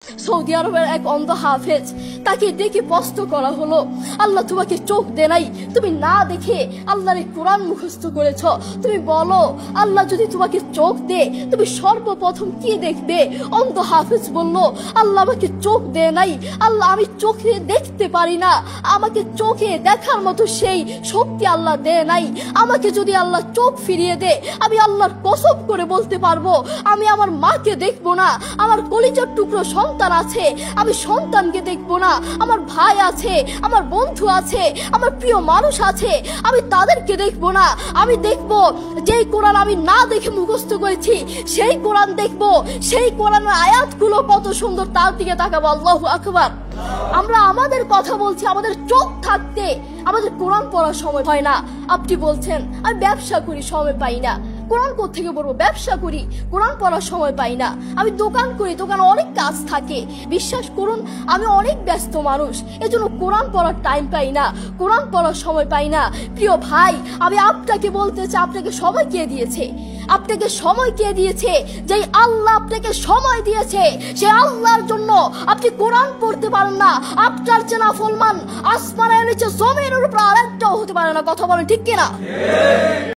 Saudi আরবের এক অন্ধ হাফেজ, তাকে ডেকে প্রশ্ন করা হলো, আল্লাহ তোমাকে চোখ দেয় নাই, তুমি না দেখে আল্লাহর কোরআন মুখস্থ করেছ, তুমি বলো আল্লাহ যদি তোমাকে চোখ দে তুমি সর্বপ্রথম কি দেখবে? অন্ধ হাফেজ বলল, আল্লাহ আমাকে চোখ দেয় নাই, আল্লাহ আমি চোখে দেখতে পারি না, আমাকে চোখে দেখার মতো সেই শক্তি আল্লাহ দেয় নাই। আমাকে যদি আল্লাহ চোখ ফিরিয়ে দে আমি আল্লাহর কসম করে বলতে পারবো আমি আমার মাকে দেখবো না, আমার কলিজার টুকরো সন্তান আছে আমি সন্তানকে দেখবো না, আমার ভাই আছে, আমার বন্ধু আছে, আমার প্রিয় মানুষ আছে আমি তাদেরকে দেখবো না। আমি দেখবো যেই কোরআন আমি না দেখে মুখস্থ করেছি সেই কোরআন দেখবো, সেই কোরআনের আয়াতগুলো কত সুন্দর তার দিকে তাকাবো। আল্লাহু আকবার। আমরা আমাদের কথা বলছি, আমাদের চোখ থাকতে আমাদের কোরআন পড়ার সময় হয় না। আপনি বলছেন আমি ব্যবসা করি সময় পাই না, কোরআন কোত্থেকে পড়বো? ব্যবসা করি কোরআন পড়ার সময় পাই না, আমি দোকান করি দোকানে অনেক কাজ থাকে, বিশ্বাস করুন আমি অনেক ব্যস্ত মানুষ, এজন্য কোরআন পড়ার টাইম পাই না, কোরআন পড়ার সময় পাই না। প্রিয় ভাই আমি আপনাকে বলতে চাই, আপনাকে সময় কে দিয়েছে? আপনাকে সময় কে দিয়েছে? যে আল্লাহ আপনাকে সময় দিয়েছে সে আল্লাহর জন্য আপনি কোরআন পড়তে পারেন না। আপনার চেনা ফলমান আসমানের নিচে জমিনের উপর আরেকটাও হতে পারে না। কথা বলেন ঠিক কিনা?